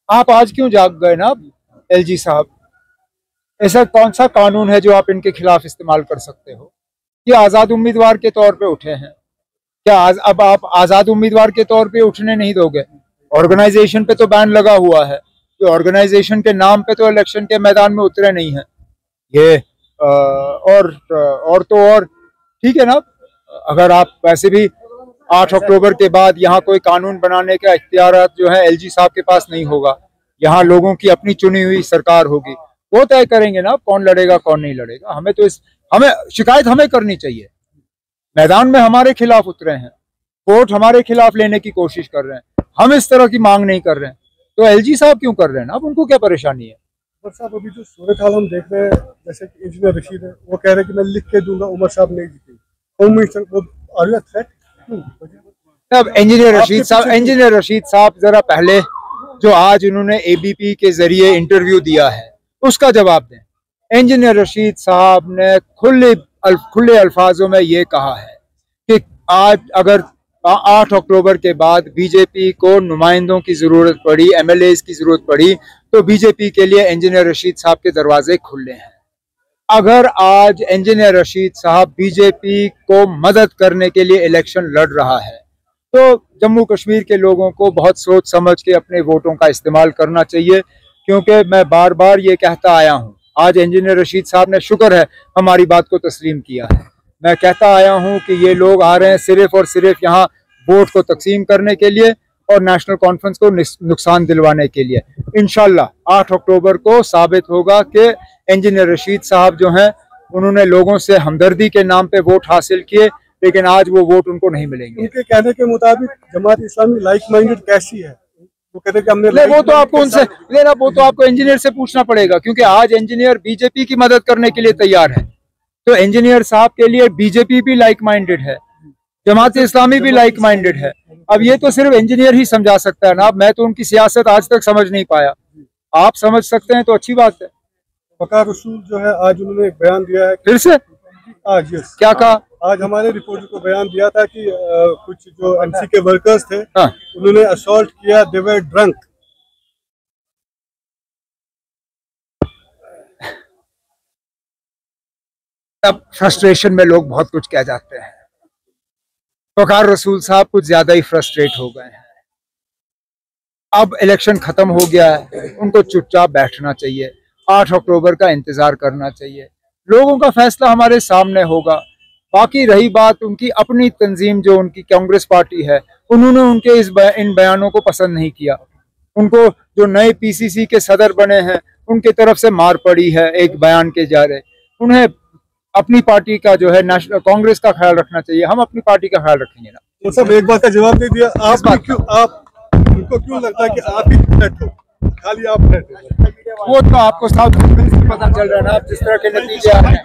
आप आज क्यों जाग गए ना एलजी साहब? ऐसा कौन सा कानून है जो आप इनके खिलाफ इस्तेमाल कर सकते हो? ये आजाद उम्मीदवार के तौर पे उठे हैं, क्या अब आप आजाद उम्मीदवार के तौर पे उठने नहीं दोगे? ऑर्गेनाइजेशन पे तो बैन लगा हुआ है, जो ऑर्गेनाइजेशन के नाम पे तो इलेक्शन के मैदान में उतरे नहीं है ये। और तो और ठीक है ना, अगर आप वैसे भी 8 अक्टूबर के बाद यहाँ कोई कानून बनाने का इख्तियार जो है एलजी साहब के पास नहीं होगा। यहाँ लोगों की अपनी चुनी हुई सरकार होगी, वो तय करेंगे ना कौन लड़ेगा कौन नहीं लड़ेगा। हमें शिकायत हमें करनी चाहिए। मैदान में हमारे खिलाफ उतरे हैं, वोट हमारे खिलाफ लेने की कोशिश कर रहे हैं, हम इस तरह की मांग नहीं कर रहे हैं, तो एलजी साहब क्यों कर रहे हैं ना? अब उनको क्या परेशानी है? साहब अभी जो सूरत हाल हम देख रहे हैं, जैसे कि इंजीनियर रशीद है, वो कह रहे हैं कि मैं लिख के दूंगा उमर साहब नहीं जीतेंगे। अब इंजीनियर रशीद साहब जरा पहले जो आज उन्होंने एबीपी के जरिए इंटरव्यू दिया है उसका जवाब दें। इंजीनियर रशीद साहब ने खुले अल्फाजों में ये कहा है कि आज अगर 8 अक्टूबर के बाद बीजेपी को नुमाइंदों की जरूरत पड़ी, एमएलएज की जरूरत पड़ी, तो बीजेपी के लिए इंजीनियर रशीद साहब के दरवाजे खुले हैं। अगर आज इंजीनियर रशीद साहब बीजेपी को मदद करने के लिए इलेक्शन लड़ रहा है तो जम्मू कश्मीर के लोगों को बहुत सोच समझ के अपने वोटों का इस्तेमाल करना चाहिए, क्योंकि मैं बार बार ये कहता आया हूँ। आज इंजीनियर रशीद साहब ने शुक्र है हमारी बात को तस्लीम किया है। मैं कहता आया हूँ कि ये लोग आ रहे हैं सिर्फ और सिर्फ यहाँ वोट को तकसीम करने के लिए और नेशनल कॉन्फ्रेंस को नुकसान दिलवाने के लिए। इंशाल्लाह 8 अक्टूबर को साबित होगा कि इंजीनियर रशीद साहब जो हैं उन्होंने लोगों से हमदर्दी के नाम पे वोट हासिल किए, लेकिन आज वो वोट उनको नहीं मिलेंगे। उनके कहने के मुताबिक जमात इस्लामी लाइक माइंडेड कैसी है, वो कहते हैं कि हमने वो तो आपको उनसे लेना, वो तो आपको इंजीनियर से पूछना पड़ेगा, क्योंकि आज इंजीनियर बीजेपी की मदद करने के लिए तैयार है। तो इंजीनियर साहब के लिए बीजेपी भी लाइक माइंडेड है, जमात इस्लामी भी लाइक माइंडेड है। अब ये तो सिर्फ इंजीनियर ही समझा सकता है ना। मैं तो उनकी सियासत आज तक समझ नहीं पाया, आप समझ सकते हैं तो अच्छी बात है। वकार रसूल जो है आज उन्होंने एक बयान दिया है, फिर से आज क्या कहा? आज हमारे रिपोर्टर को बयान दिया था कि कुछ जो एमसी के वर्कर्स थे, हाँ। उन्होंने असॉल्ट किया, दे वर ड्रंक। अब फ्रस्ट्रेशन में लोग बहुत कुछ कह जाते हैं। वकार रसूल साहब कुछ ज्यादा ही फ्रस्ट्रेट हो गए हैं। अब इलेक्शन खत्म हो गया है, उनको चुपचाप बैठना चाहिए, 8 अक्टूबर का इंतजार करना चाहिए। लोगों का फैसला हमारे सामने होगा। बाकी रही बात उनकी अपनी तंजीम, जो उनकी कांग्रेस पार्टी है, उन्होंने उनके इन बयानों को पसंद नहीं किया। उनको जो नए पीसीसी के सदर बने हैं उनके तरफ से मार पड़ी है एक बयान के जारे। उन्हें अपनी पार्टी का जो है नेशनल कांग्रेस का ख्याल रखना चाहिए, हम अपनी पार्टी का ख्याल रखेंगे ना। तो सब एक बात का जवाब दे दिया। उनको क्यों लगता है कि आप ही थ्रेट हो, खाली आप थ्रेट हो? वो तो आपको साफ पता चल रहा है ना, जिस तरह के नतीजे आ रहे हैं।